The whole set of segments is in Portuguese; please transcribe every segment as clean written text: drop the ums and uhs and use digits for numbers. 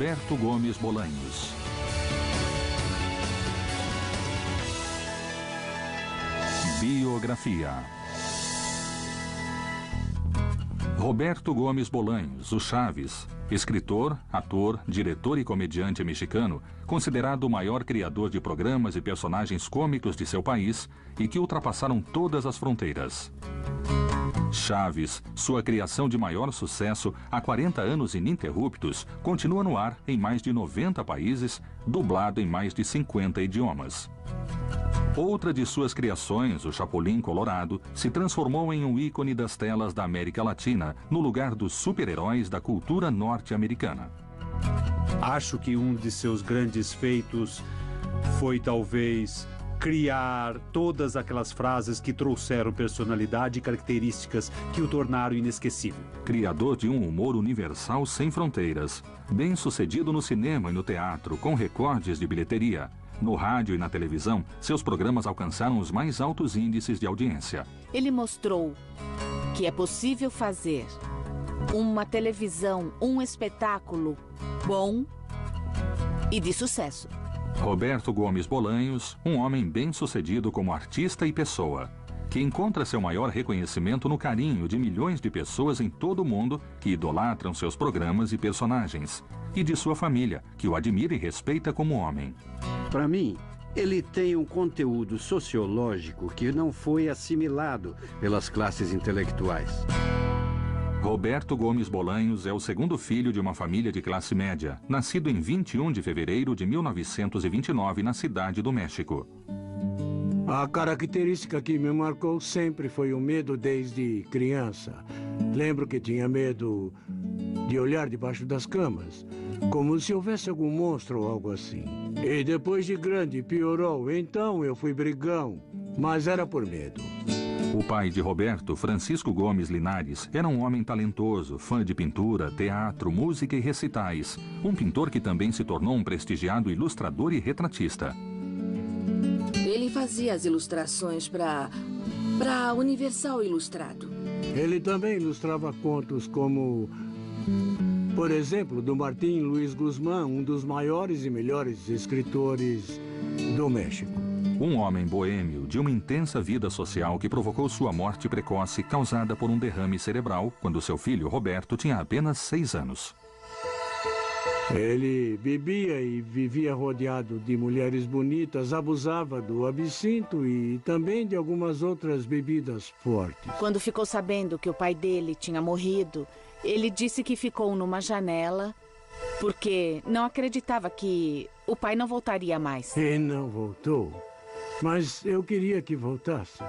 Roberto Gomes Bolanhos. Biografia. Roberto Gomes Bolanhos, o Chaves, escritor, ator, diretor e comediante mexicano, considerado o maior criador de programas e personagens cômicos de seu país e que ultrapassaram todas as fronteiras. Chaves, sua criação de maior sucesso há 40 anos ininterruptos, continua no ar em mais de 90 países, dublado em mais de 50 idiomas. Outra de suas criações, o Chapolin Colorado, se transformou em um ícone das telas da América Latina, no lugar dos super-heróis da cultura norte-americana. Acho que um de seus grandes feitos foi talvez criar todas aquelas frases que trouxeram personalidade e características que o tornaram inesquecível. Criador de um humor universal sem fronteiras, bem-sucedido no cinema e no teatro, com recordes de bilheteria. No rádio e na televisão, seus programas alcançaram os mais altos índices de audiência. Ele mostrou que é possível fazer uma televisão, um espetáculo bom e de sucesso. Roberto Gomes Bolanhos, um homem bem-sucedido como artista e pessoa, que encontra seu maior reconhecimento no carinho de milhões de pessoas em todo o mundo que idolatram seus programas e personagens, e de sua família, que o admira e respeita como homem. Para mim, ele tem um conteúdo sociológico que não foi assimilado pelas classes intelectuais. Roberto Gomes Bolanhos é o segundo filho de uma família de classe média, nascido em 21 de fevereiro de 1929 na cidade do México. A característica que me marcou sempre foi o medo desde criança. Lembro que tinha medo de olhar debaixo das camas, como se houvesse algum monstro ou algo assim. E depois de grande piorou, então eu fui brigão, mas era por medo. O pai de Roberto, Francisco Gomes Linares, era um homem talentoso, fã de pintura, teatro, música e recitais. Um pintor que também se tornou um prestigiado ilustrador e retratista. Ele fazia as ilustrações para Universal Ilustrado. Ele também ilustrava contos como, por exemplo, do Martín Luiz Guzmán, um dos maiores e melhores escritores do México. Um homem boêmio de uma intensa vida social que provocou sua morte precoce causada por um derrame cerebral quando seu filho Roberto tinha apenas 6 anos. Ele bebia e vivia rodeado de mulheres bonitas, abusava do absinto e também de algumas outras bebidas fortes. Quando ficou sabendo que o pai dele tinha morrido, ele disse que ficou numa janela porque não acreditava que o pai não voltaria mais. E não voltou, mas eu queria que voltasse.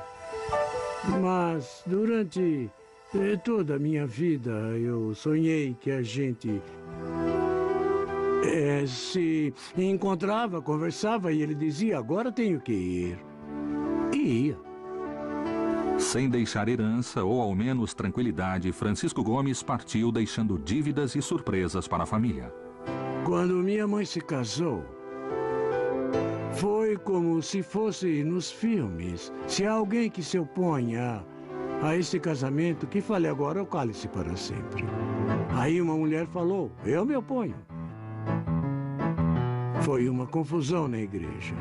Mas durante toda a minha vida eu sonhei que a gente se encontrava, conversava e ele dizia, agora tenho que ir. E ia. Sem deixar herança ou ao menos tranquilidade, Francisco Gomes partiu deixando dívidas e surpresas para a família. Quando minha mãe se casou, foi como se fosse nos filmes. Se há alguém que se opõe a esse casamento, que fale agora ou cale-se para sempre. Aí uma mulher falou, eu me oponho. Foi uma confusão na igreja.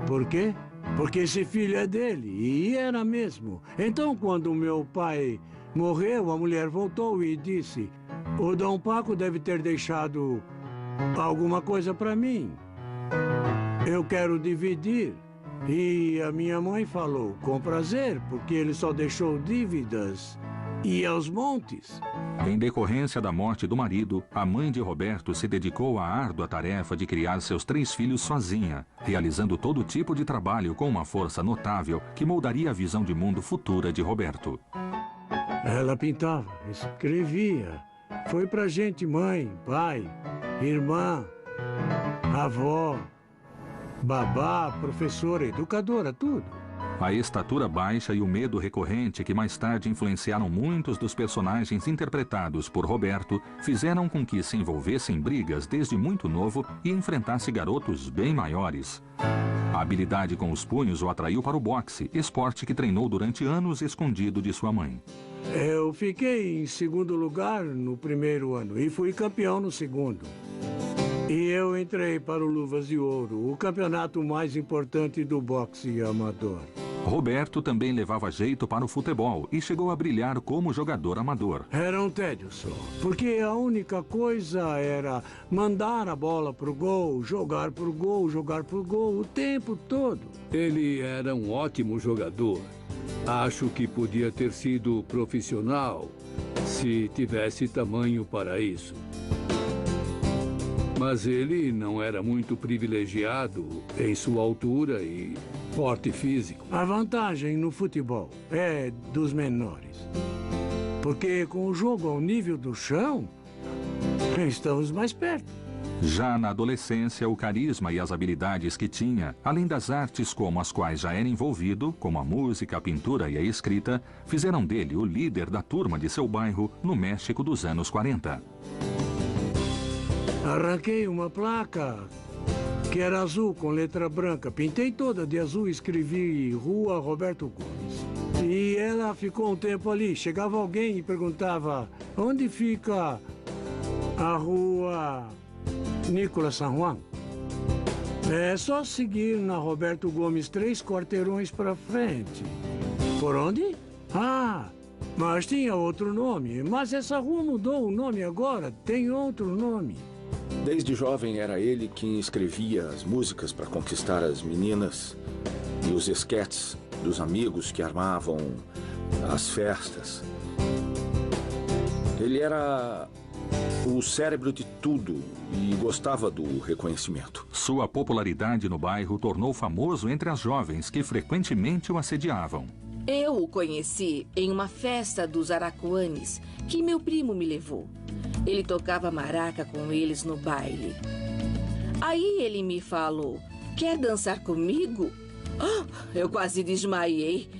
Por quê? Porque esse filho é dele, e era mesmo. Então, quando meu pai morreu, a mulher voltou e disse, o Dom Paco deve ter deixado alguma coisa para mim. Eu quero dividir. E a minha mãe falou, com prazer, porque ele só deixou dívidas e aos montes. Em decorrência da morte do marido, a mãe de Roberto se dedicou à árdua tarefa de criar seus 3 filhos sozinha, realizando todo tipo de trabalho com uma força notável que moldaria a visão de mundo futura de Roberto. Ela pintava, escrevia. Foi pra gente mãe, pai, irmã, avó, babá, professora, educadora, tudo. A estatura baixa e o medo recorrente que mais tarde influenciaram muitos dos personagens interpretados por Roberto fizeram com que se envolvesse em brigas desde muito novo e enfrentasse garotos bem maiores. A habilidade com os punhos o atraiu para o boxe, esporte que treinou durante anos escondido de sua mãe. Eu fiquei em segundo lugar no primeiro ano e fui campeão no segundo. E eu entrei para o Luvas de Ouro, o campeonato mais importante do boxe amador. Roberto também levava jeito para o futebol e chegou a brilhar como jogador amador. Era um tédio só, porque a única coisa era mandar a bola pro gol, jogar pro gol, jogar pro gol o tempo todo. Ele era um ótimo jogador. Acho que podia ter sido profissional se tivesse tamanho para isso. Mas ele não era muito privilegiado em sua altura e porte físico. A vantagem no futebol é dos menores. Porque com o jogo ao nível do chão, estamos mais perto. Já na adolescência, o carisma e as habilidades que tinha, além das artes como as quais já era envolvido, como a música, a pintura e a escrita, fizeram dele o líder da turma de seu bairro no México dos anos 40. Arranquei uma placa que era azul com letra branca. Pintei toda de azul e escrevi Rua Roberto Gomes. E ela ficou um tempo ali. Chegava alguém e perguntava: onde fica a Rua Nicolas San Juan? É só seguir na Roberto Gomes 3 quarteirões para frente. Por onde? Ah, mas tinha outro nome. Mas essa rua mudou o nome agora. Tem outro nome. Desde jovem era ele quem escrevia as músicas para conquistar as meninas e os esquetes dos amigos que armavam as festas. Ele era o cérebro de tudo e gostava do reconhecimento. Sua popularidade no bairro tornou famoso entre as jovens que frequentemente o assediavam. Eu o conheci em uma festa dos Aracuanes que meu primo me levou. Ele tocava maraca com eles no baile. Aí ele me falou: quer dançar comigo? Eu quase desmaiei.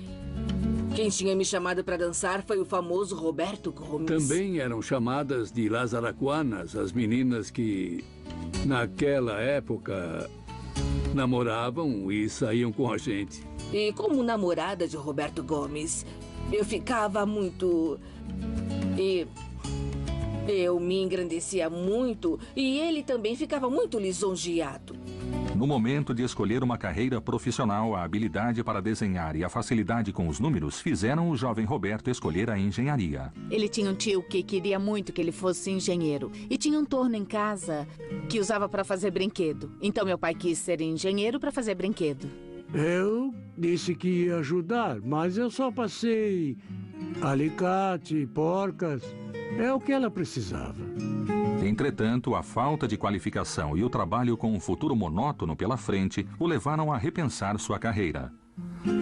Quem tinha me chamado para dançar foi o famoso Roberto Gomes. Também eram chamadas de Las Aracuanas as meninas que, naquela época, namoravam e saíam com a gente. E como namorada de Roberto Gomes, eu ficava muito... Eu me engrandecia muito e ele também ficava muito lisonjeado. No momento de escolher uma carreira profissional, a habilidade para desenhar e a facilidade com os números fizeram o jovem Roberto escolher a engenharia. Ele tinha um tio que queria muito que ele fosse engenheiro. E tinha um torno em casa que usava para fazer brinquedo. Então meu pai quis ser engenheiro para fazer brinquedo. Eu disse que ia ajudar, mas eu só passei alicate, porcas. É o que ela precisava. Entretanto, a falta de qualificação e o trabalho com um futuro monótono pela frente o levaram a repensar sua carreira.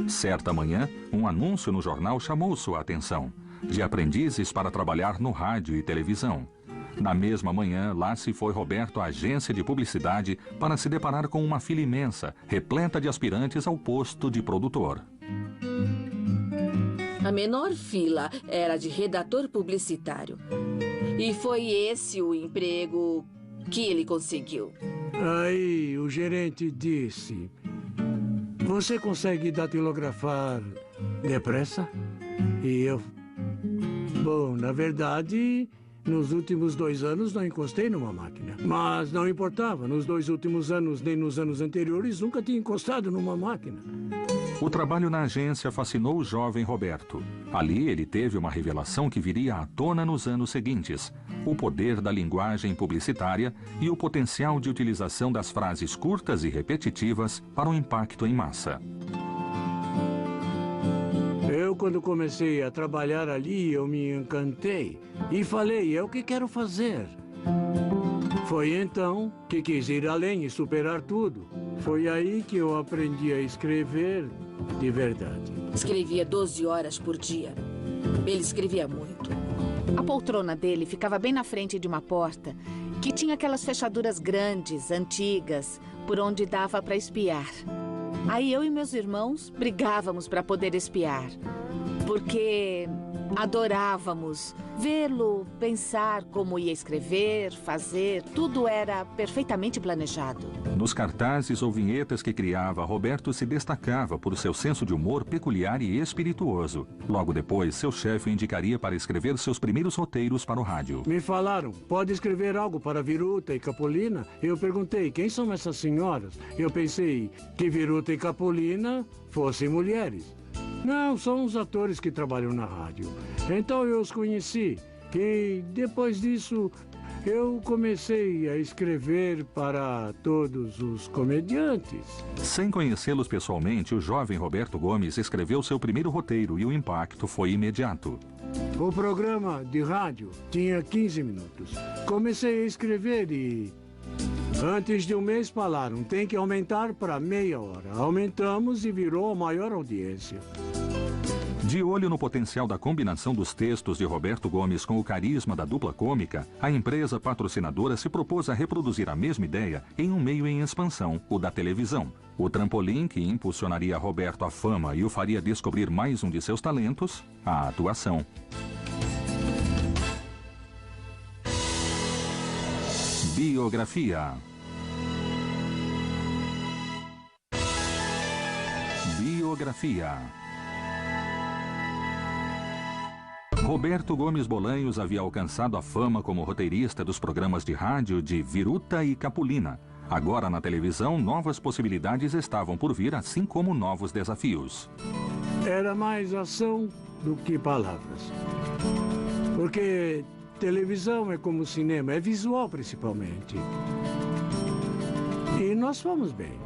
Certa manhã, um anúncio no jornal chamou sua atenção: de aprendizes para trabalhar no rádio e televisão. Na mesma manhã, lá se foi Roberto à agência de publicidade para se deparar com uma fila imensa, repleta de aspirantes ao posto de produtor. A menor fila era de redator publicitário. E foi esse o emprego que ele conseguiu. Aí o gerente disse: você consegue datilografar depressa? E eu... Bom, na verdade, nos últimos 2 anos não encostei numa máquina. Mas não importava, nos 2 últimos anos, nem nos anos anteriores, nunca tinha encostado numa máquina. O trabalho na agência fascinou o jovem Roberto. Ali ele teve uma revelação que viria à tona nos anos seguintes: o poder da linguagem publicitária e o potencial de utilização das frases curtas e repetitivas para um impacto em massa. Quando comecei a trabalhar ali, eu me encantei e falei: é o que quero fazer. Foi então que quis ir além e superar tudo. Foi aí que eu aprendi a escrever de verdade. Escrevia 12 horas por dia. Ele escrevia muito. A poltrona dele ficava bem na frente de uma porta que tinha aquelas fechaduras grandes, antigas, por onde dava para espiar. Aí eu e meus irmãos brigávamos para poder espiar. Porque adorávamos vê-lo, pensar como ia escrever, fazer. Tudo era perfeitamente planejado. Nos cartazes ou vinhetas que criava, Roberto se destacava por seu senso de humor peculiar e espirituoso. Logo depois, seu chefe o indicaria para escrever seus primeiros roteiros para o rádio. Me falaram, pode escrever algo para Viruta e Capolina? Eu perguntei, quem são essas senhoras? Eu pensei que Viruta e Capolina fossem mulheres. Não, são os atores que trabalham na rádio. Então eu os conheci. E depois disso, eu comecei a escrever para todos os comediantes. Sem conhecê-los pessoalmente, o jovem Roberto Gomes escreveu seu primeiro roteiro e o impacto foi imediato. O programa de rádio tinha 15 minutos. Comecei a escrever e... antes de um mês falaram, tem que aumentar para meia hora. Aumentamos e virou a maior audiência. De olho no potencial da combinação dos textos de Roberto Gomes com o carisma da dupla cômica, a empresa patrocinadora se propôs a reproduzir a mesma ideia em um meio em expansão, o da televisão. O trampolim que impulsionaria Roberto à fama e o faria descobrir mais um de seus talentos, a atuação. Biografia. Biografia. Roberto Gomes Bolanhos havia alcançado a fama como roteirista dos programas de rádio de Viruta e Capolina. Agora, na televisão, novas possibilidades estavam por vir, assim como novos desafios. Era mais ação do que palavras. Porque televisão é como cinema, é visual principalmente. E nós fomos bem.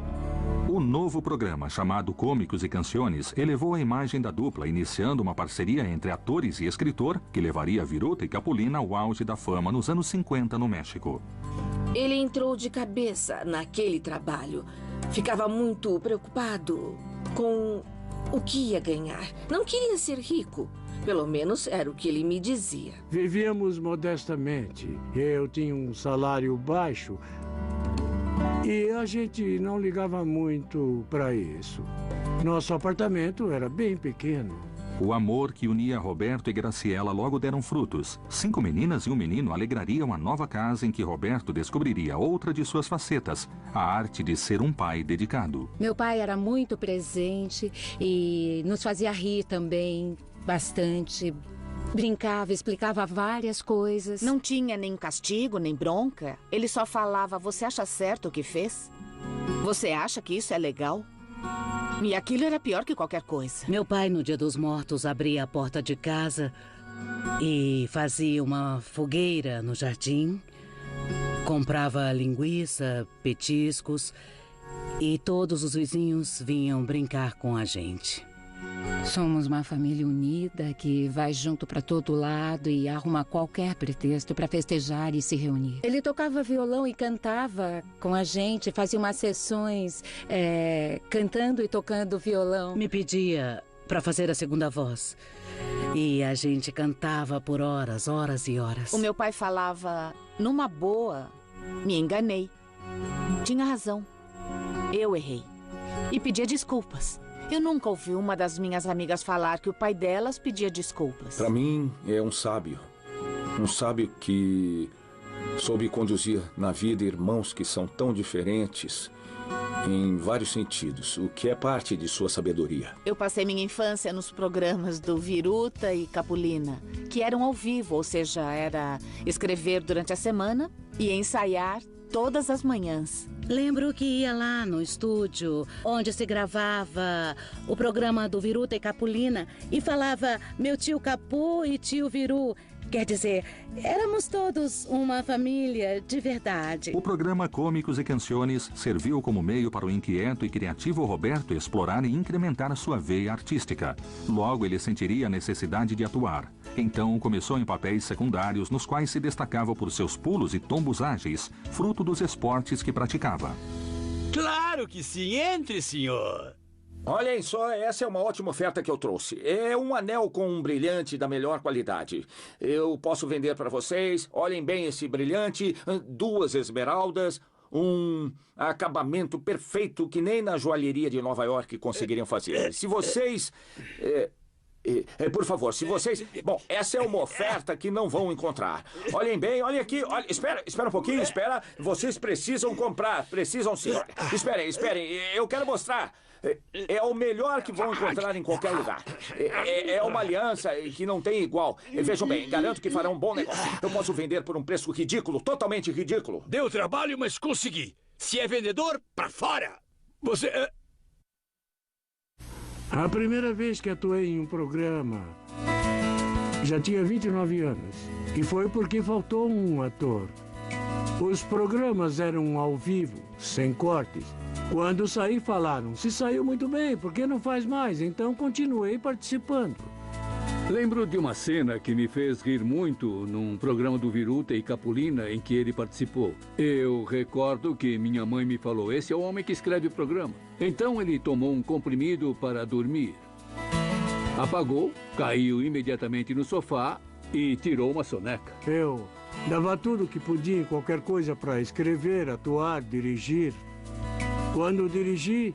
O novo programa, chamado Cômicos e Canciones, elevou a imagem da dupla, iniciando uma parceria entre atores e escritor que levaria Viruta e Capolina ao auge da fama nos anos 50 no México. Ele entrou de cabeça naquele trabalho. Ficava muito preocupado com o que ia ganhar. Não queria ser rico. Pelo menos era o que ele me dizia. Vivíamos modestamente. Eu tinha um salário baixo. E a gente não ligava muito para isso. Nosso apartamento era bem pequeno. O amor que unia Roberto e Graciela logo deram frutos. 5 meninas e um menino alegrariam a nova casa em que Roberto descobriria outra de suas facetas, a arte de ser um pai dedicado. Meu pai era muito presente e nos fazia rir também bastante. Brincava, explicava várias coisas. Não tinha nem castigo, nem bronca. Ele só falava, você acha certo o que fez? Você acha que isso é legal? E aquilo era pior que qualquer coisa. Meu pai, no Dia dos Mortos, abria a porta de casa e fazia uma fogueira no jardim. Comprava linguiça, petiscos e todos os vizinhos vinham brincar com a gente. Somos uma família unida que vai junto para todo lado e arruma qualquer pretexto para festejar e se reunir. Ele tocava violão e cantava com a gente, fazia umas sessões cantando e tocando violão. Me pedia para fazer a segunda voz e a gente cantava por horas, horas e horas. O meu pai falava, numa boa, me enganei. Tinha razão. Eu errei. E pedia desculpas. Eu nunca ouvi uma das minhas amigas falar que o pai delas pedia desculpas. Para mim, é um sábio. Um sábio que soube conduzir na vida irmãos que são tão diferentes em vários sentidos, o que é parte de sua sabedoria. Eu passei minha infância nos programas do Viruta e Capolina, que eram ao vivo, ou seja, era escrever durante a semana e ensaiar todas as manhãs. Lembro que ia lá no estúdio, onde se gravava o programa do Viruta e Capolina, e falava meu tio Capu e tio Viru. Quer dizer, éramos todos uma família de verdade. O programa Cômicos e Canciones serviu como meio para o inquieto e criativo Roberto explorar e incrementar a sua veia artística. Logo, ele sentiria a necessidade de atuar. Então, começou em papéis secundários, nos quais se destacava por seus pulos e tombos ágeis, fruto dos esportes que praticava. Claro que sim! Entre, senhor! Olhem só, essa é uma ótima oferta que eu trouxe. É um anel com um brilhante da melhor qualidade. Eu posso vender para vocês. Olhem bem esse brilhante, 2 esmeraldas, um acabamento perfeito que nem na joalheria de Nova York conseguiriam fazer. Se vocês... por favor, se vocês... Bom, essa é uma oferta que não vão encontrar. Olhem bem, olhem aqui. Olha, espera um pouquinho, espera. Vocês precisam comprar. Precisam sim. Esperem. Eu quero mostrar. É o melhor que vão encontrar em qualquer lugar. É uma aliança que não tem igual. Vejam bem, garanto que farão um bom negócio. Eu posso vender por um preço ridículo, totalmente ridículo. Deu trabalho, mas consegui. Se é vendedor, pra fora. Você... A primeira vez que atuei em um programa, já tinha 29 anos. E foi porque faltou um ator. Os programas eram ao vivo, sem cortes. Quando saí, falaram, se saiu muito bem, por que não faz mais? Então continuei participando. Lembro de uma cena que me fez rir muito num programa do Viruta e Capulina em que ele participou. Eu recordo que minha mãe me falou, esse é o homem que escreve o programa. Então ele tomou um comprimido para dormir. Apagou, caiu imediatamente no sofá e tirou uma soneca. Eu dava tudo o que podia em qualquer coisa para escrever, atuar, dirigir. Quando dirigi,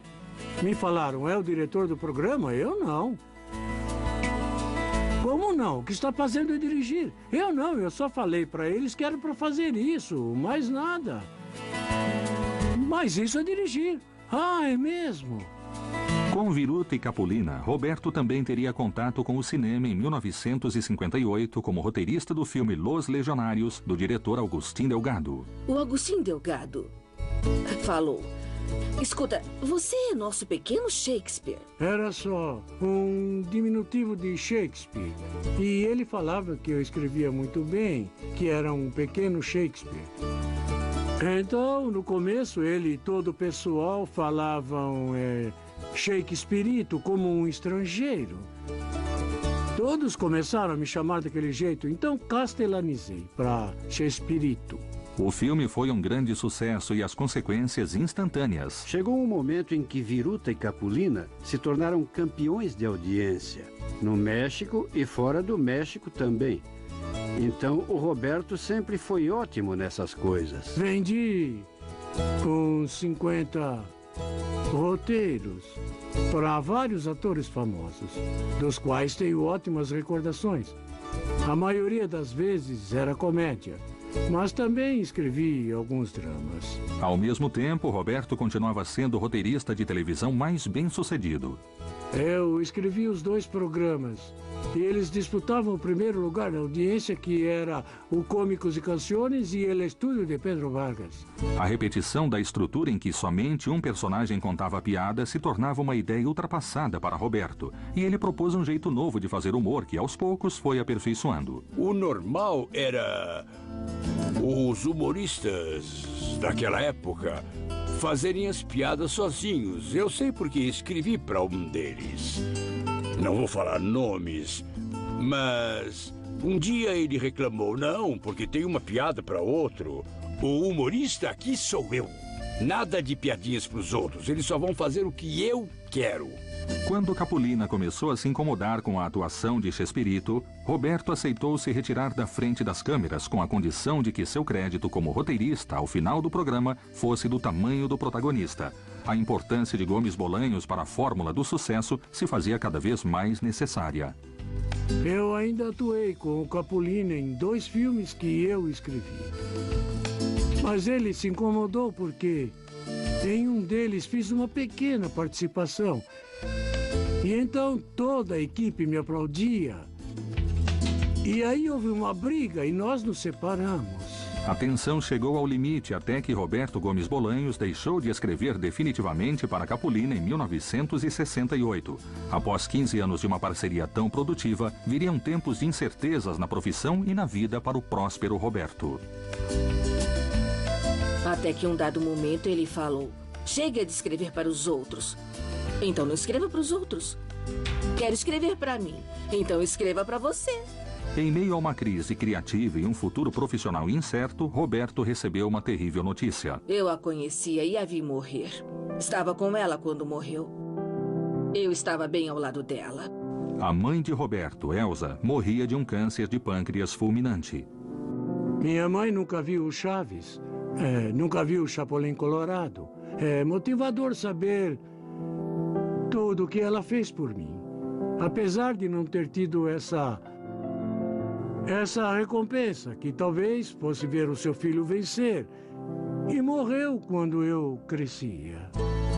me falaram, é o diretor do programa? Eu não. Como não? O que está fazendo é dirigir. Eu não, eu só falei para eles que era para fazer isso, mais nada. Mas isso é dirigir. Ah, é mesmo? Com Viruta e Capulina, Roberto também teria contato com o cinema em 1958 como roteirista do filme Los Legionários, do diretor Agustín Delgado. O Agustín Delgado falou... Escuta, você é nosso pequeno Shakespeare. Era só um diminutivo de Shakespeare. E ele falava que eu escrevia muito bem, que era um pequeno Shakespeare. Então, no começo, ele e todo o pessoal falavam Shakespearito como um estrangeiro. Todos começaram a me chamar daquele jeito, então castelanizei para Shakespearito. O filme foi um grande sucesso e as consequências instantâneas. Chegou um momento em que Viruta e Capulina se tornaram campeões de audiência, no México e fora do México também. Então, o Roberto sempre foi ótimo nessas coisas. Vendi uns 50 roteiros para vários atores famosos, dos quais tenho ótimas recordações. A maioria das vezes era comédia. Mas também escrevi alguns dramas. Ao mesmo tempo, Roberto continuava sendo o roteirista de televisão mais bem-sucedido. Eu escrevi os 2 programas. E eles disputavam o primeiro lugar na audiência, que era o Cômicos e Canções e El Estúdio de Pedro Vargas. A repetição da estrutura em que somente um personagem contava a piada se tornava uma ideia ultrapassada para Roberto. E ele propôs um jeito novo de fazer humor que, aos poucos, foi aperfeiçoando. O normal era os humoristas daquela época fazerem as piadas sozinhos. Eu sei porque escrevi para um deles. Não vou falar nomes, mas um dia ele reclamou, não, porque tem uma piada para outro. O humorista aqui sou eu. Nada de piadinhas para os outros, eles só vão fazer o que eu quero. Quando Capulina começou a se incomodar com a atuação de Chespirito, Roberto aceitou se retirar da frente das câmeras com a condição de que seu crédito como roteirista ao final do programa fosse do tamanho do protagonista. A importância de Gomes Bolanhos para a fórmula do sucesso se fazia cada vez mais necessária. Eu ainda atuei com o Capulina em 2 filmes que eu escrevi. Mas ele se incomodou porque em um deles fiz uma pequena participação. E então toda a equipe me aplaudia. E aí houve uma briga e nós nos separamos. A tensão chegou ao limite até que Roberto Gomes Bolanhos deixou de escrever definitivamente para Capulina em 1968. Após 15 anos de uma parceria tão produtiva, viriam tempos de incertezas na profissão e na vida para o próspero Roberto. Até que um dado momento ele falou, chega de escrever para os outros. Então não escreva para os outros. Quero escrever para mim. Então escreva para você. Em meio a uma crise criativa e um futuro profissional incerto, Roberto recebeu uma terrível notícia. Eu a conhecia e a vi morrer. Estava com ela quando morreu. Eu estava bem ao lado dela. A mãe de Roberto, Elza, morria de um câncer de pâncreas fulminante. Minha mãe nunca viu o Chaves, Nunca viu o Chapolin Colorado? É motivador saber tudo o que ela fez por mim. Apesar de não ter tido essa recompensa, que talvez fosse ver o seu filho vencer. E morreu quando eu crescia.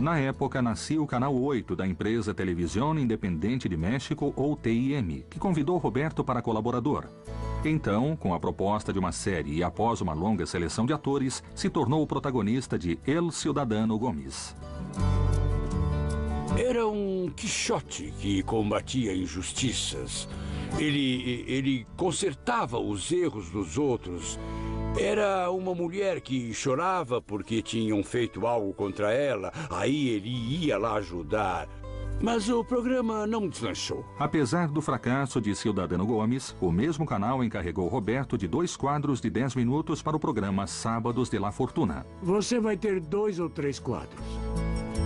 Na época, nascia o Canal 8 da empresa Televisión Independente de México, ou TIM, que convidou Roberto para colaborador. Então, com a proposta de uma série e após uma longa seleção de atores, se tornou o protagonista de El Ciudadano Gomes. Era um Quixote que combatia injustiças. Ele consertava os erros dos outros. Era uma mulher que chorava porque tinham feito algo contra ela. Aí ele ia lá ajudar. Mas o programa não deslanchou. Apesar do fracasso de Ciudadano Gomes, o mesmo canal encarregou Roberto de 2 quadros de 10 minutos para o programa Sábados de La Fortuna. Você vai ter 2 ou 3 quadros.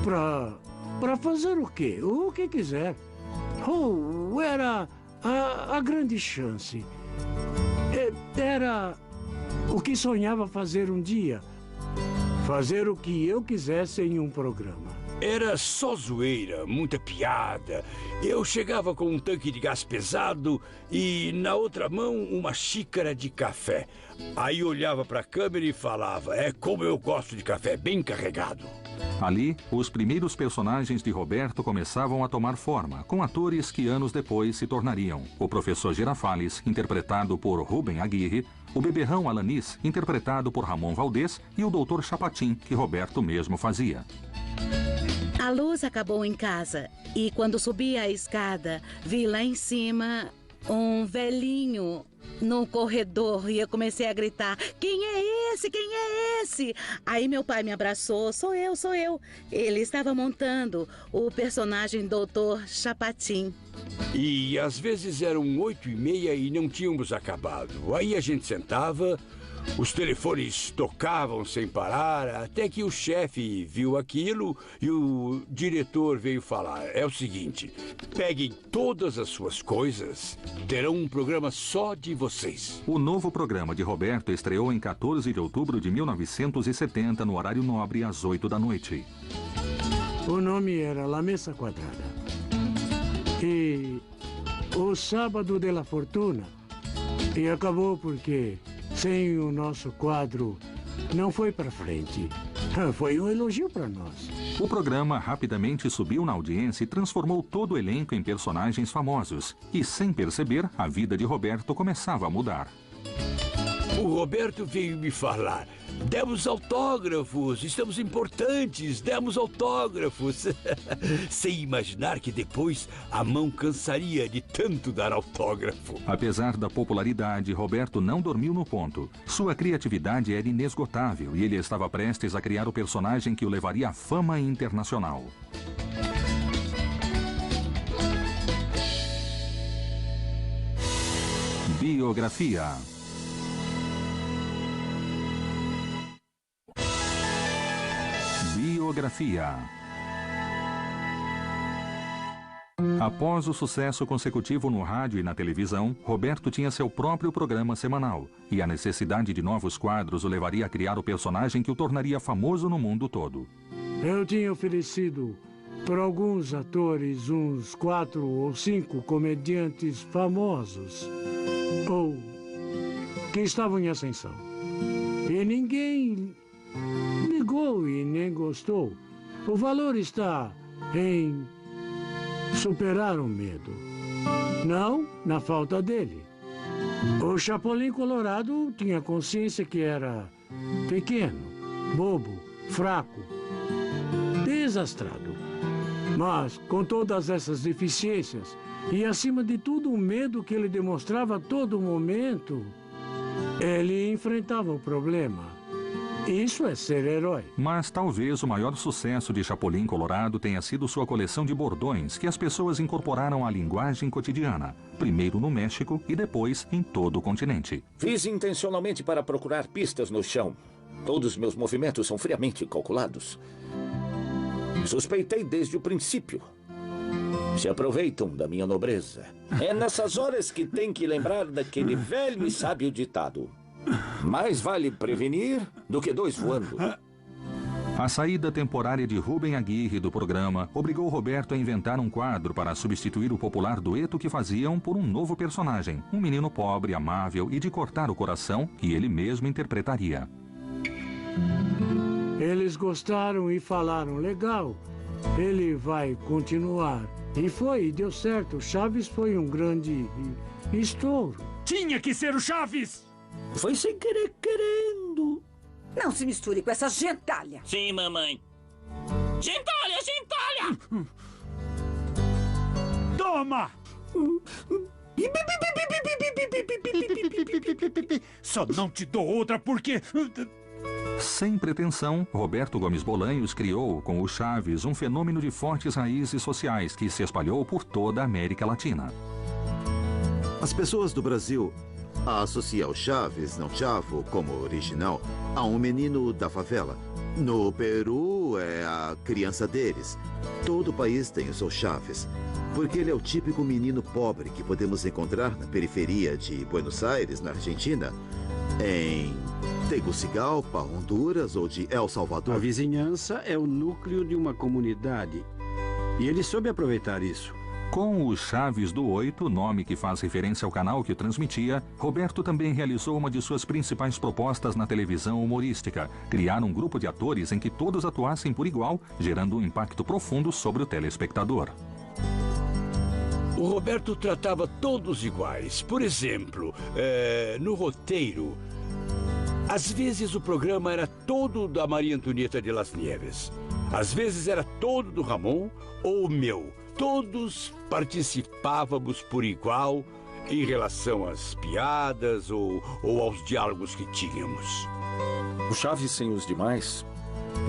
Para fazer o quê? O que quiser. Era a grande chance. Era o que sonhava fazer um dia. Fazer o que eu quisesse em um programa. Era só zoeira, muita piada. Eu chegava com um tanque de gás pesado e, na outra mão, uma xícara de café. Aí olhava para a câmera e falava: é como eu gosto de café, bem carregado. Ali, os primeiros personagens de Roberto começavam a tomar forma, com atores que anos depois se tornariam o Professor Girafales, interpretado por Rubem Aguirre, o Beberrão Alanis, interpretado por Ramon Valdez, e o Dr. Chapatin, que Roberto mesmo fazia. A luz acabou em casa e quando subi a escada, vi lá em cima um velhinho no corredor e eu comecei a gritar: quem é esse? Quem é esse? Aí meu pai me abraçou: sou eu, sou eu. Ele estava montando o personagem Dr. Chapatin. E às vezes eram 8h30 e não tínhamos acabado. Aí a gente sentava, os telefones tocavam sem parar, até que o chefe viu aquilo e o diretor veio falar: é o seguinte, peguem todas as suas coisas, terão um programa só de vocês. O novo programa de Roberto estreou em 14 de outubro de 1970, no horário nobre, às 8 da noite. O nome era La Mesa Quadrada. E o Sábado de la Fortuna. E acabou porque, sem o nosso quadro, não foi para frente. Foi um elogio para nós. O programa rapidamente subiu na audiência e transformou todo o elenco em personagens famosos. E, sem perceber, a vida de Roberto começava a mudar. O Roberto veio me falar: demos autógrafos, estamos importantes, demos autógrafos. Sem imaginar que depois a mão cansaria de tanto dar autógrafo. Apesar da popularidade, Roberto não dormiu no ponto. Sua criatividade era inesgotável e ele estava prestes a criar o personagem que o levaria à fama internacional. Biografia. Biografia. Após o sucesso consecutivo no rádio e na televisão, Roberto tinha seu próprio programa semanal, e a necessidade de novos quadros o levaria a criar o personagem que o tornaria famoso no mundo todo. Eu tinha oferecido para alguns atores uns 4 ou 5 comediantes famosos, ou que estavam em ascensão. E ninguém ligou e nem gostou. O valor está em superar o medo, não na falta dele. O Chapolin Colorado tinha consciência que era pequeno, bobo, fraco, desastrado. Mas, com todas essas deficiências e, acima de tudo, o medo que ele demonstrava a todo momento, ele enfrentava o problema. Isso é ser herói. Mas talvez o maior sucesso de Chapolin Colorado tenha sido sua coleção de bordões que as pessoas incorporaram à linguagem cotidiana, primeiro no México e depois em todo o continente. Fiz intencionalmente para procurar pistas no chão. Todos meus movimentos são friamente calculados. Suspeitei desde o princípio. Se aproveitam da minha nobreza. É nessas horas que tem que lembrar daquele velho e sábio ditado: Mais vale prevenir do que 2 voando. A saída temporária de Rubem Aguirre do programa obrigou Roberto a inventar um quadro para substituir o popular dueto que faziam por um novo personagem, um menino pobre, amável e de cortar o coração que ele mesmo interpretaria. Eles gostaram e falaram, legal, ele vai continuar. E deu certo. O Chaves foi um grande estouro. Tinha que ser o Chaves! Foi sem querer, querendo. Não se misture com essa gentalha. Sim, mamãe. Gentalha, gentalha! Toma! Só não te dou outra porque... Sem pretensão, Roberto Gomes Bolanhos criou, com o Chaves, um fenômeno de fortes raízes sociais que se espalhou por toda a América Latina. As pessoas do Brasil associam o Chaves, não Chavo, como original, a um menino da favela. No Peru, é a criança deles. Todo o país tem o seu Chaves, porque ele é o típico menino pobre que podemos encontrar na periferia de Buenos Aires, na Argentina, em Tegucigalpa, Honduras ou de El Salvador. A vizinhança é o núcleo de uma comunidade e ele soube aproveitar isso. Com o Chaves do 8, nome que faz referência ao canal que o transmitia, Roberto também realizou uma de suas principais propostas na televisão humorística, criar um grupo de atores em que todos atuassem por igual, gerando um impacto profundo sobre o telespectador. O Roberto tratava todos iguais. Por exemplo, no roteiro, às vezes o programa era todo da Maria Antonieta de Las Nieves. Às vezes era todo do Ramon ou o meu. Todos participávamos por igual em relação às piadas ou aos diálogos que tínhamos. O Chaves sem os demais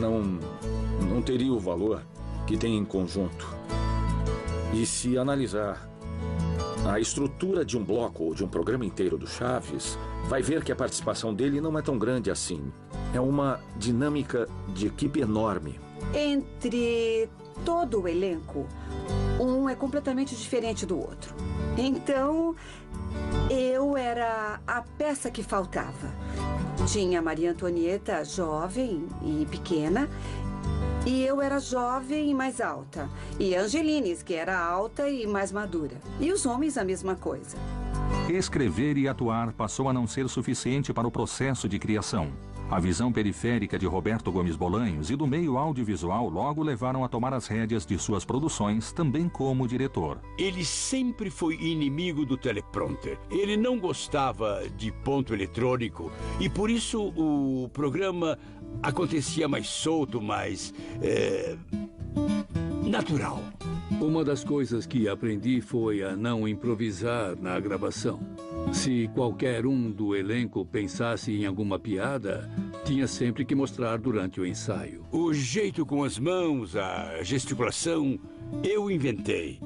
não teria o valor que tem em conjunto. E se analisar a estrutura de um bloco ou de um programa inteiro do Chaves, vai ver que a participação dele não é tão grande assim. É uma dinâmica de equipe enorme. Entre todo o elenco, um é completamente diferente do outro. Então, eu era a peça que faltava. Tinha a Maria Antonieta jovem e pequena, e eu era jovem e mais alta. E a Angelines, que era alta e mais madura. E os homens a mesma coisa. Escrever e atuar passou a não ser suficiente para o processo de criação. A visão periférica de Roberto Gomes Bolanhos e do meio audiovisual logo levaram a tomar as rédeas de suas produções, também como diretor. Ele sempre foi inimigo do teleprompter. Ele não gostava de ponto eletrônico e por isso o programa acontecia mais solto, mais natural. Uma das coisas que aprendi foi a não improvisar na gravação. Se qualquer um do elenco pensasse em alguma piada, tinha sempre que mostrar durante o ensaio. O jeito com as mãos, a gesticulação, eu inventei.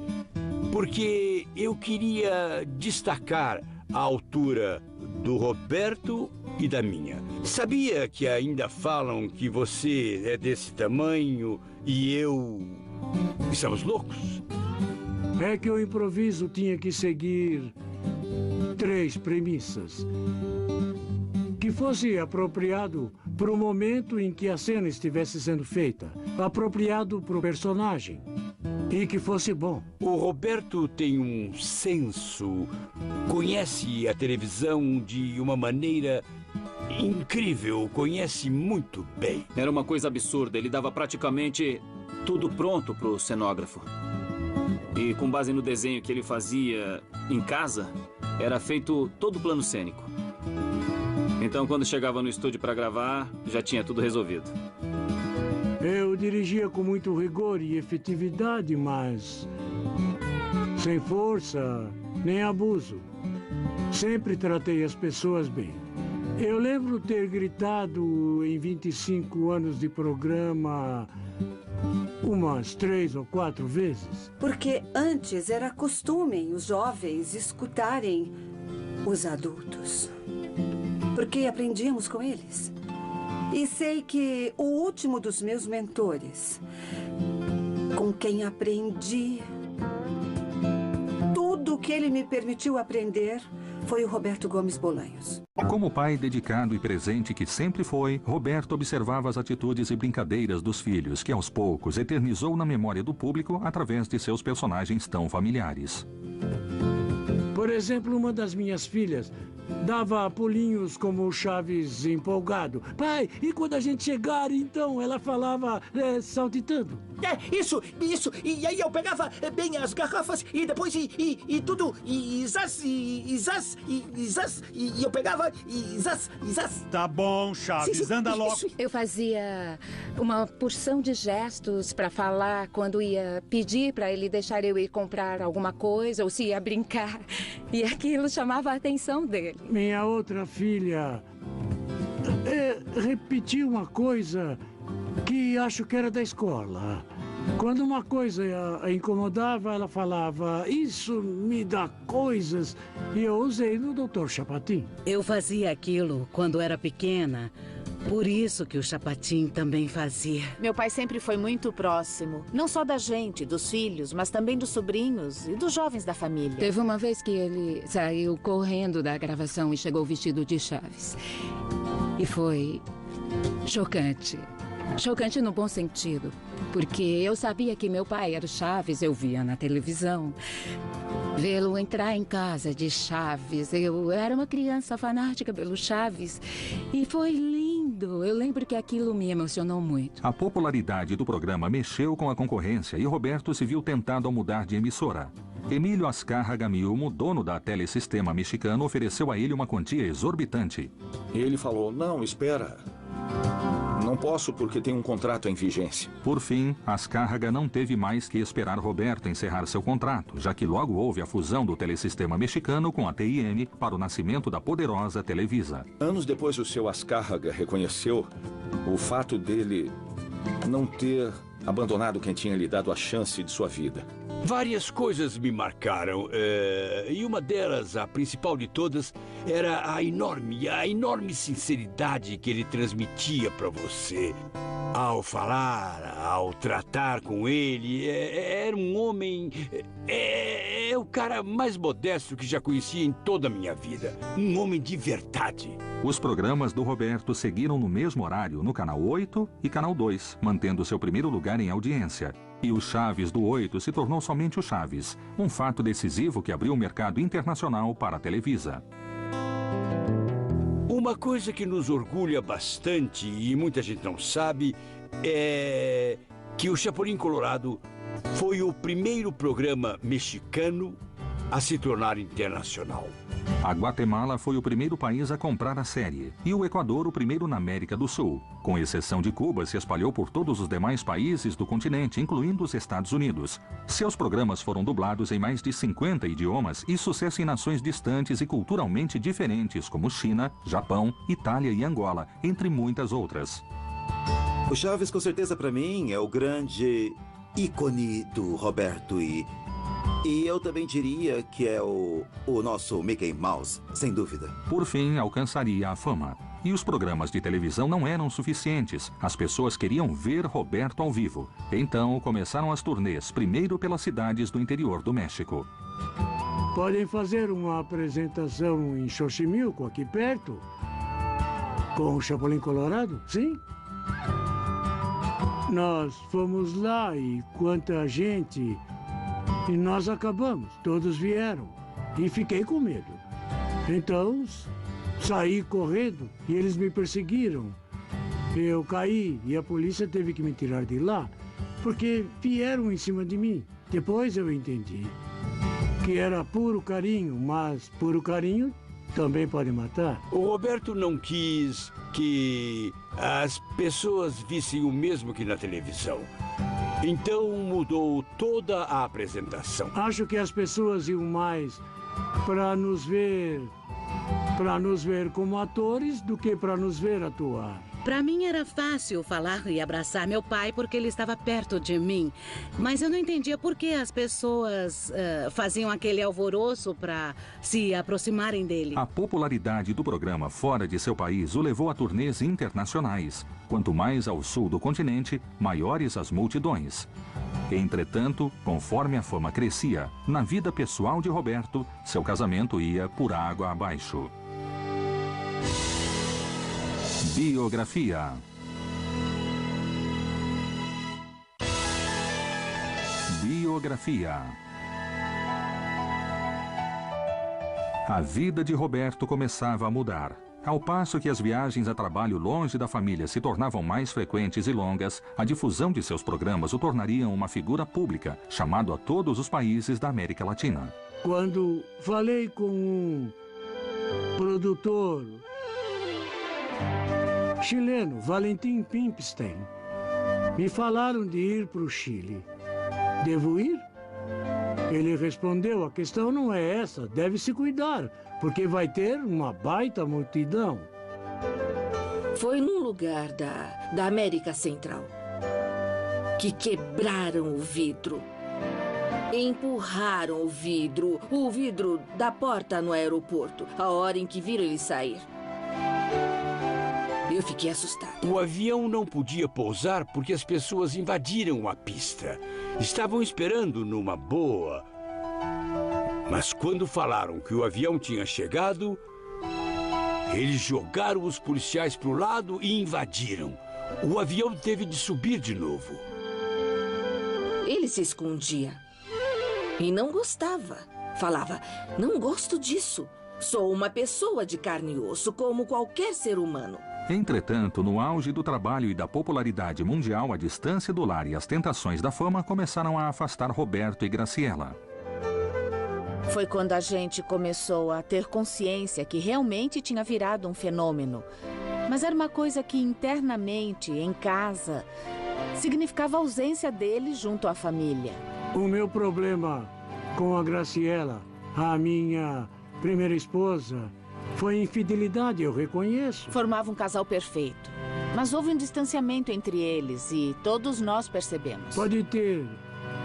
Porque eu queria destacar a altura do Roberto e da minha. Sabia que ainda falam que você é desse tamanho e eu... Estamos loucos? É que o improviso tinha que seguir 3 premissas. Que fosse apropriado para o momento em que a cena estivesse sendo feita. Apropriado para o personagem. E que fosse bom. O Roberto tem um senso, conhece a televisão de uma maneira incrível, conhece muito bem. Era uma coisa absurda, ele dava praticamente tudo pronto pro cenógrafo. E com base no desenho que ele fazia em casa, era feito todo o plano cênico. Então, quando chegava no estúdio para gravar, já tinha tudo resolvido. Eu dirigia com muito rigor e efetividade, mas sem força nem abuso. Sempre tratei as pessoas bem. Eu lembro ter gritado em 25 anos de programa umas 3 ou 4 vezes. Porque antes era costume os jovens escutarem os adultos. Porque aprendíamos com eles. E sei que o último dos meus mentores, com quem aprendi tudo o que ele me permitiu aprender, foi o Roberto Gomes Bolanhos. Como pai dedicado e presente que sempre foi, Roberto observava as atitudes e brincadeiras dos filhos, que aos poucos eternizou na memória do público através de seus personagens tão familiares. Por exemplo, uma das minhas filhas dava pulinhos como o Chaves empolgado. Pai, e quando a gente chegar, então? Ela falava saltitando. Isso. E aí eu pegava bem as garrafas e depois e tudo. E eu pegava e zaz. Tá bom, Chaves, anda logo. Eu fazia uma porção de gestos para falar quando ia pedir para ele deixar eu ir comprar alguma coisa ou se ia brincar. E aquilo chamava a atenção dele. Minha outra filha repetiu uma coisa que acho que era da escola. Quando uma coisa a incomodava, ela falava, isso me dá coisas. E eu usei no Dr. Chapatin. Eu fazia aquilo quando era pequena. Por isso que o Chapatin também fazia. Meu pai sempre foi muito próximo. Não só da gente, dos filhos, mas também dos sobrinhos e dos jovens da família. Teve uma vez que ele saiu correndo da gravação e chegou vestido de Chaves. E foi chocante. Chocante no bom sentido. Porque eu sabia que meu pai era o Chaves, eu via na televisão. Vê-lo entrar em casa de Chaves. Eu era uma criança fanática pelo Chaves. E foi lindo. Eu lembro que aquilo me emocionou muito. A popularidade do programa mexeu com a concorrência e Roberto se viu tentado a mudar de emissora. Emílio Azcárraga Milmo, dono da Telesistema Mexicano, ofereceu a ele uma quantia exorbitante. Ele falou, não, espera. Não posso porque tem um contrato em vigência. Por fim, Azcárraga não teve mais que esperar Roberto encerrar seu contrato, já que logo houve a fusão do Telesistema Mexicano com a TIM para o nascimento da poderosa Televisa. Anos depois, o seu Azcárraga reconheceu o fato dele não ter abandonado quem tinha lhe dado a chance de sua vida. Várias coisas me marcaram, e uma delas, a principal de todas, era a enorme sinceridade que ele transmitia para você. Ao falar, ao tratar com ele, era um homem... É o cara mais modesto que já conheci em toda a minha vida. Um homem de verdade. Os programas do Roberto seguiram no mesmo horário no Canal 8 e Canal 2, mantendo seu primeiro lugar em audiência. E o Chaves do 8 se tornou somente o Chaves, um fato decisivo que abriu o mercado internacional para a Televisa. Uma coisa que nos orgulha bastante, e muita gente não sabe, é que o Chapulin Colorado foi o primeiro programa mexicano a se tornar internacional. A Guatemala foi o primeiro país a comprar a série e o Equador o primeiro na América do Sul. Com exceção de Cuba, se espalhou por todos os demais países do continente, incluindo os Estados Unidos. Seus programas foram dublados em mais de 50 idiomas e sucesso em nações distantes e culturalmente diferentes, como China, Japão, Itália e Angola, entre muitas outras. O Chaves, com certeza, para mim, é o grande ícone do Roberto E eu também diria que é o nosso Mickey Mouse, sem dúvida. Por fim, alcançaria a fama. E os programas de televisão não eram suficientes. As pessoas queriam ver Roberto ao vivo. Então, começaram as turnês, primeiro pelas cidades do interior do México. Podem fazer uma apresentação em Xochimilco, aqui perto? Com o Chapulin Colorado? Sim? Nós fomos lá e quanta gente... E nós acabamos, todos vieram. E fiquei com medo. Então, saí correndo e eles me perseguiram. Eu caí e a polícia teve que me tirar de lá, porque vieram em cima de mim. Depois eu entendi que era puro carinho, mas puro carinho também pode matar. O Roberto não quis que as pessoas vissem o mesmo que na televisão. Então mudou toda a apresentação. Acho que as pessoas iam mais para nos ver como atores do que para nos ver atuar. Para mim era fácil falar e abraçar meu pai porque ele estava perto de mim. Mas eu não entendia por que as pessoas faziam aquele alvoroço para se aproximarem dele. A popularidade do programa fora de seu país o levou a turnês internacionais. Quanto mais ao sul do continente, maiores as multidões. Entretanto, conforme a fama crescia, na vida pessoal de Roberto, seu casamento ia por água abaixo. Biografia. Biografia. A vida de Roberto começava a mudar. Ao passo que as viagens a trabalho longe da família se tornavam mais frequentes e longas, a difusão de seus programas o tornaria uma figura pública, chamado a todos os países da América Latina. Quando falei com um produtor chileno, Valentim Pimstein, me falaram de ir para o Chile. Devo ir? Ele respondeu, a questão não é essa, deve se cuidar, porque vai ter uma baita multidão. Foi num lugar da América Central que quebraram o vidro. Empurraram o vidro da porta no aeroporto, a hora em que viram ele sair. Eu fiquei assustada. O avião não podia pousar porque as pessoas invadiram a pista. Estavam esperando numa boa. Mas quando falaram que o avião tinha chegado, eles jogaram os policiais para o lado e invadiram. O avião teve de subir de novo. Ele se escondia e não gostava. Falava, não gosto disso. Sou uma pessoa de carne e osso, como qualquer ser humano. Entretanto, no auge do trabalho e da popularidade mundial, a distância do lar e as tentações da fama começaram a afastar Roberto e Graciela. Foi quando a gente começou a ter consciência que realmente tinha virado um fenômeno. Mas era uma coisa que internamente, em casa, significava a ausência dele junto à família. O meu problema com a Graciela, a minha primeira esposa, foi infidelidade, eu reconheço. Formava um casal perfeito. Mas houve um distanciamento entre eles e todos nós percebemos. Pode ter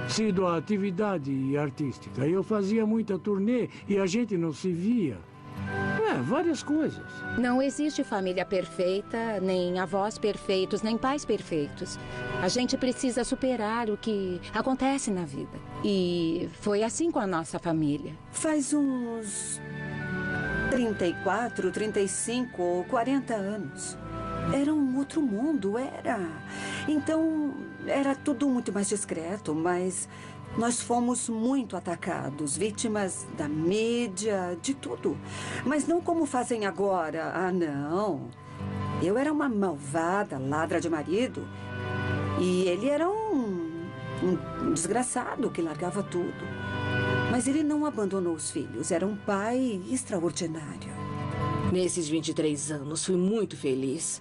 sido a atividade artística. Eu fazia muita turnê e a gente não se via. Várias coisas. Não existe família perfeita, nem avós perfeitos, nem pais perfeitos. A gente precisa superar o que acontece na vida. E foi assim com a nossa família. Faz uns 34, 35 ou 40 anos. Era um outro mundo, era. Então, era tudo muito mais discreto, mas nós fomos muito atacados, vítimas da mídia, de tudo. Mas não como fazem agora. Ah, não. Eu era uma malvada ladra de marido e ele era um desgraçado que largava tudo. Mas ele não abandonou os filhos. Era um pai extraordinário. Nesses 23 anos, fui muito feliz.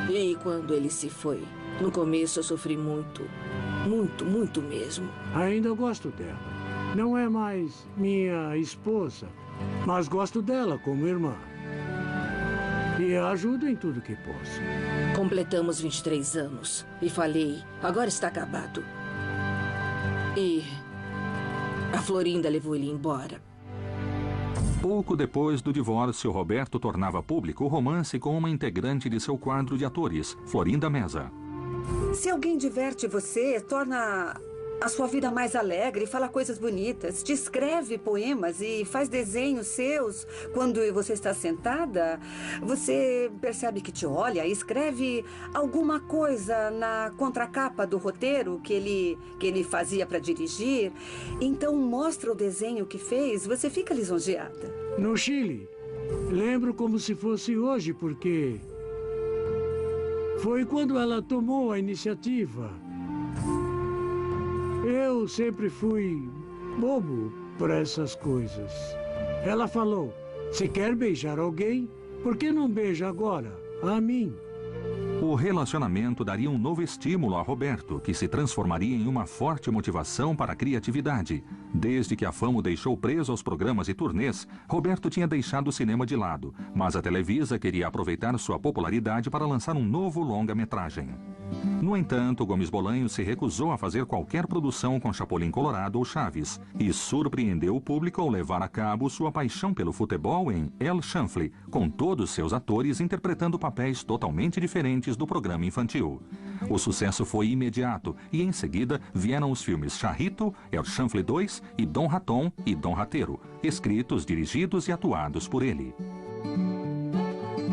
E quando ele se foi, no começo eu sofri muito. Muito, muito mesmo. Ainda gosto dela. Não é mais minha esposa, mas gosto dela como irmã. E a ajudo em tudo que posso. Completamos 23 anos e falei, agora está acabado. E a Florinda levou ele embora. Pouco depois do divórcio, Roberto tornava público o romance com uma integrante de seu quadro de atores, Florinda Meza. Se alguém diverte você, torna a sua vida mais alegre, fala coisas bonitas, te escreve poemas e faz desenhos seus. Quando você está sentada, você percebe que te olha e escreve alguma coisa na contracapa do roteiro que ele fazia para dirigir. Então mostra o desenho que fez, você fica lisonjeada. No Chile, lembro como se fosse hoje, porque foi quando ela tomou a iniciativa. Eu sempre fui bobo para essas coisas. Ela falou, se quer beijar alguém, por que não beija agora? A mim. O relacionamento daria um novo estímulo a Roberto, que se transformaria em uma forte motivação para a criatividade. Desde que a fama o deixou preso aos programas e turnês, Roberto tinha deixado o cinema de lado, mas a Televisa queria aproveitar sua popularidade para lançar um novo longa-metragem. No entanto, Gomes Bolanhos se recusou a fazer qualquer produção com Chapolin Colorado ou Chaves, e surpreendeu o público ao levar a cabo sua paixão pelo futebol em El Chanfle, com todos seus atores interpretando papéis totalmente diferentes do programa infantil. O sucesso foi imediato, e em seguida vieram os filmes Charrito, El Chanfle 2 e Dom Raton e Dom Rateiro, escritos, dirigidos e atuados por ele.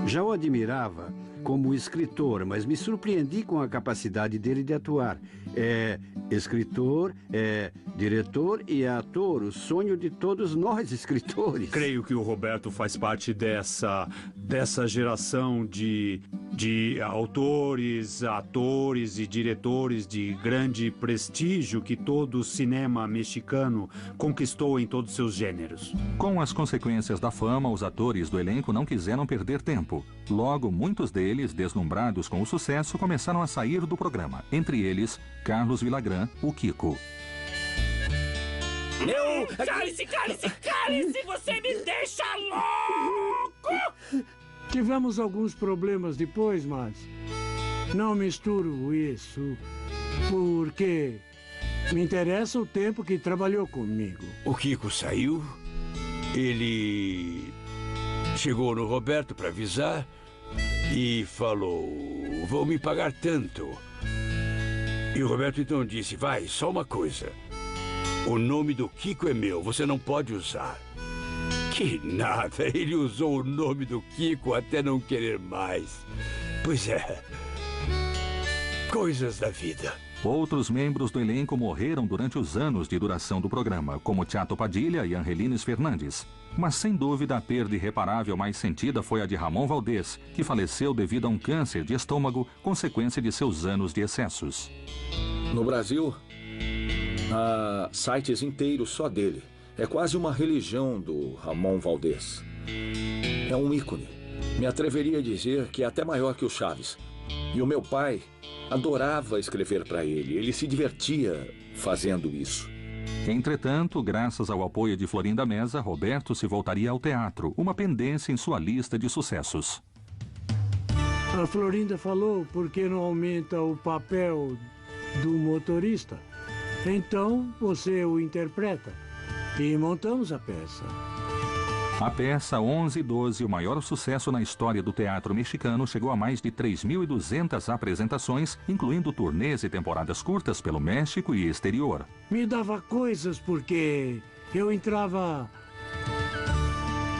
Já o admirava como escritor, mas me surpreendi com a capacidade dele de atuar. É escritor, é diretor e é ator, o sonho de todos nós escritores. Creio que o Roberto faz parte dessa geração de autores, atores e diretores de grande prestígio que todo o cinema mexicano conquistou em todos seus gêneros. Com as consequências da fama, os atores do elenco não quiseram perder tempo. Logo, muitos deles, deslumbrados com o sucesso, começaram a sair do programa. Entre eles, Carlos Villagrán, o Kiko. Cale-se, você me deixa louco! Tivemos alguns problemas depois, mas não misturo isso, porque me interessa o tempo que trabalhou comigo. O Kiko saiu, ele chegou no Roberto para avisar e falou, vou me pagar tanto. E o Roberto então disse, vai, só uma coisa, o nome do Kiko é meu, você não pode usar. Que nada, ele usou o nome do Kiko até não querer mais. Pois é, coisas da vida. Outros membros do elenco morreram durante os anos de duração do programa, como Chato Padilha e Angelines Fernandes. Mas sem dúvida a perda irreparável mais sentida foi a de Ramon Valdez, que faleceu devido a um câncer de estômago, consequência de seus anos de excessos. No Brasil, há sites inteiros só dele. É quase uma religião do Ramon Valdez. É um ícone. Me atreveria a dizer que é até maior que o Chaves. E o meu pai adorava escrever para ele. Ele se divertia fazendo isso. Entretanto, graças ao apoio de Florinda Meza, Roberto se voltaria ao teatro, uma pendência em sua lista de sucessos. A Florinda falou por que não aumenta o papel do motorista. Então você o interpreta. E montamos a peça. A peça 11 e 12, o maior sucesso na história do teatro mexicano, chegou a mais de 3.200 apresentações, incluindo turnês e temporadas curtas pelo México e exterior. Me dava coisas porque eu entrava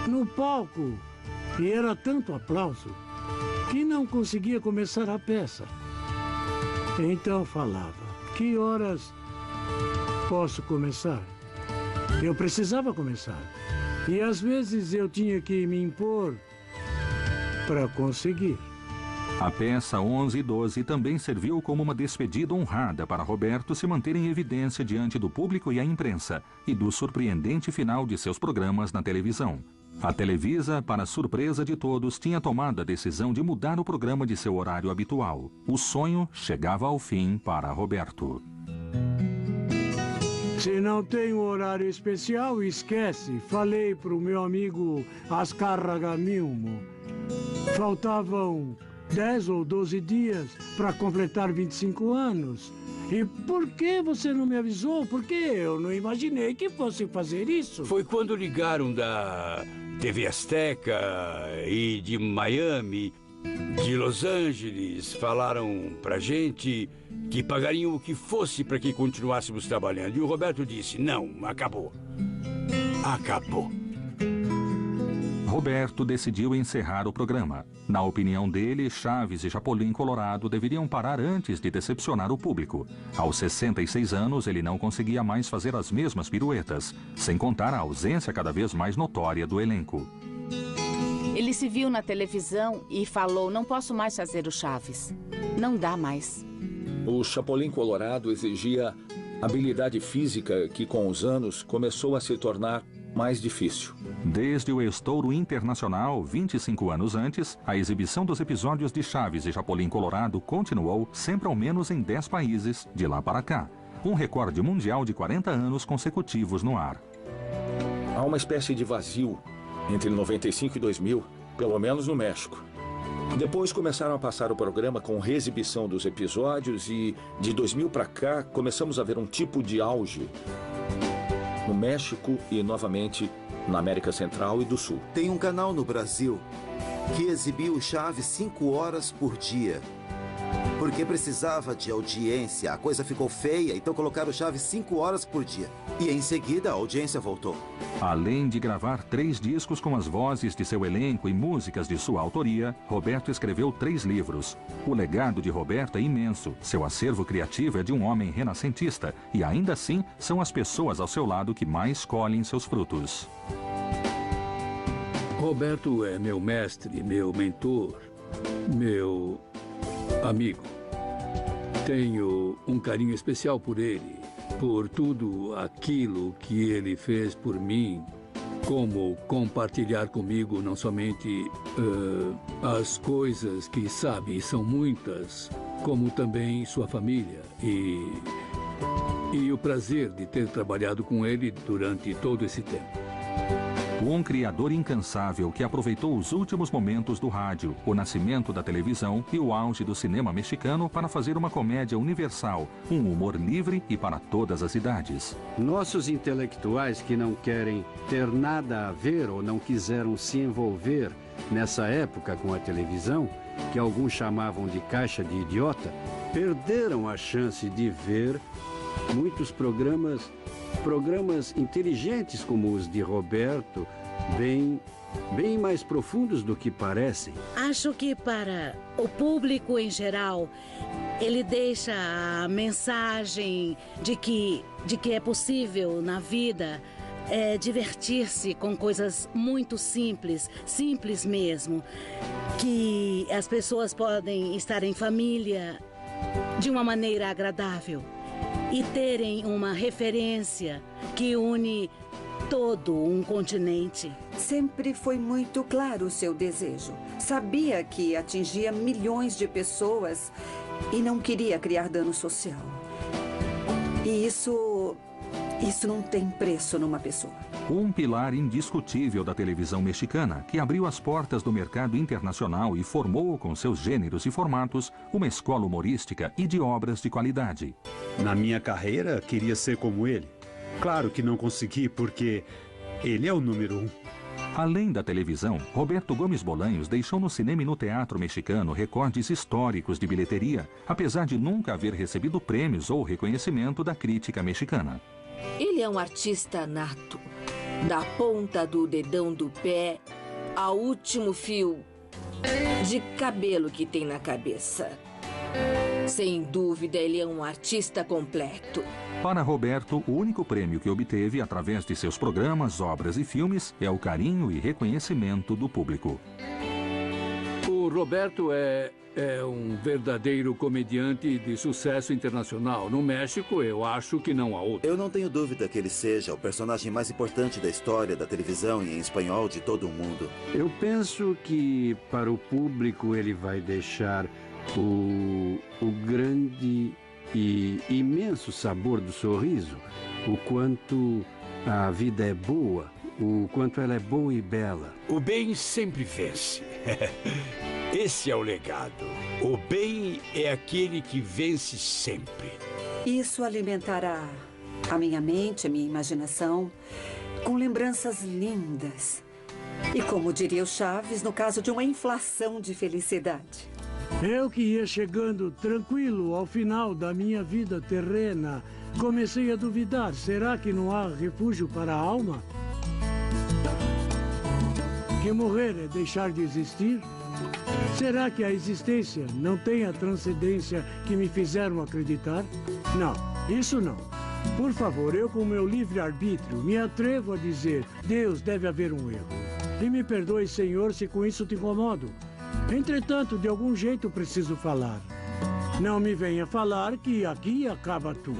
no palco e era tanto aplauso que não conseguia começar a peça. Então falava, que horas posso começar? Eu precisava começar. E às vezes eu tinha que me impor para conseguir. A peça 11 e 12 também serviu como uma despedida honrada para Roberto se manter em evidência diante do público e a imprensa, e do surpreendente final de seus programas na televisão. A Televisa, para surpresa de todos, tinha tomado a decisão de mudar o programa de seu horário habitual. O sonho chegava ao fim para Roberto. Se não tem um horário especial, esquece. Falei para o meu amigo Azcárraga Milmo. Faltavam 10 ou 12 dias para completar 25 anos. E por que você não me avisou? Porque eu não imaginei que fosse fazer isso. Foi quando ligaram da TV Azteca e de Miami, de Los Angeles, falaram pra gente que pagariam o que fosse para que continuássemos trabalhando. E o Roberto disse, não, acabou. Acabou. Roberto decidiu encerrar o programa. Na opinião dele, Chaves e Chapolin Colorado deveriam parar antes de decepcionar o público. Aos 66 anos, ele não conseguia mais fazer as mesmas piruetas, sem contar a ausência cada vez mais notória do elenco. Ele se viu na televisão e falou, não posso mais fazer o Chaves. Não dá mais. O Chapolin Colorado exigia habilidade física que, com os anos, começou a se tornar mais difícil. Desde o estouro internacional, 25 anos antes, a exibição dos episódios de Chaves e Chapolin Colorado continuou sempre ao menos em 10 países, de lá para cá. Um recorde mundial de 40 anos consecutivos no ar. Há uma espécie de vazio entre 95 e 2000, pelo menos no México. Depois começaram a passar o programa com reexibição dos episódios e, de 2000 para cá, começamos a ver um tipo de auge no México e, novamente, na América Central e do Sul. Tem um canal no Brasil que exibiu Chaves 5 horas por dia. Porque precisava de audiência. A coisa ficou feia, então colocaram Chaves 5 horas por dia. E em seguida a audiência voltou. Além de gravar 3 discos com as vozes de seu elenco e músicas de sua autoria, Roberto escreveu 3 livros. O legado de Roberto é imenso. Seu acervo criativo é de um homem renascentista. E ainda assim, são as pessoas ao seu lado que mais colhem seus frutos. Roberto é meu mestre, meu mentor, meu amigo. Tenho um carinho especial por ele, por tudo aquilo que ele fez por mim, como compartilhar comigo não somente as coisas que sabe, e são muitas, como também sua família e o prazer de ter trabalhado com ele durante todo esse tempo. Um criador incansável que aproveitou os últimos momentos do rádio, o nascimento da televisão e o auge do cinema mexicano para fazer uma comédia universal, um humor livre e para todas as idades. Nossos intelectuais que não querem ter nada a ver ou não quiseram se envolver nessa época com a televisão, que alguns chamavam de caixa de idiota, perderam a chance de ver muitos programas inteligentes como os de Roberto, bem mais profundos do que parecem. Acho que para o público em geral, ele deixa a mensagem de que é possível na vida divertir-se com coisas muito simples mesmo, que as pessoas podem estar em família de uma maneira agradável e terem uma referência que une todo um continente. Sempre foi muito claro o seu desejo. Sabia que atingia milhões de pessoas e não queria criar dano social. E isso não tem preço numa pessoa. Um pilar indiscutível da televisão mexicana, que abriu as portas do mercado internacional e formou, com seus gêneros e formatos, uma escola humorística e de obras de qualidade. Na minha carreira, queria ser como ele. Claro que não consegui, porque ele é o número 1. Além da televisão, Roberto Gomes Bolanhos deixou no cinema e no teatro mexicano recordes históricos de bilheteria, apesar de nunca haver recebido prêmios ou reconhecimento da crítica mexicana. Ele é um artista nato, da ponta do dedão do pé ao último fio de cabelo que tem na cabeça. Sem dúvida, ele é um artista completo. Para Roberto, o único prêmio que obteve através de seus programas, obras e filmes é o carinho e reconhecimento do público. O Roberto é um verdadeiro comediante de sucesso internacional. No México, eu acho que não há outro. Eu não tenho dúvida que ele seja o personagem mais importante da história da televisão e em espanhol de todo o mundo. Eu penso que para o público ele vai deixar o grande e imenso sabor do sorriso, o quanto a vida é boa, o quanto ela é boa e bela. O bem sempre vence. Esse é o legado. O bem é aquele que vence sempre. Isso alimentará a minha mente, a minha imaginação, com lembranças lindas. E como diria o Chaves, no caso de uma inflação de felicidade. Eu que ia chegando tranquilo ao final da minha vida terrena, comecei a duvidar. Será que não há refúgio para a alma? Que morrer é deixar de existir? Será que a existência não tem a transcendência que me fizeram acreditar? Não, isso não. Por favor, eu com meu livre-arbítrio me atrevo a dizer: Deus, deve haver um erro. E me perdoe, Senhor, se com isso te incomodo. Entretanto, de algum jeito preciso falar. Não me venha falar que aqui acaba tudo.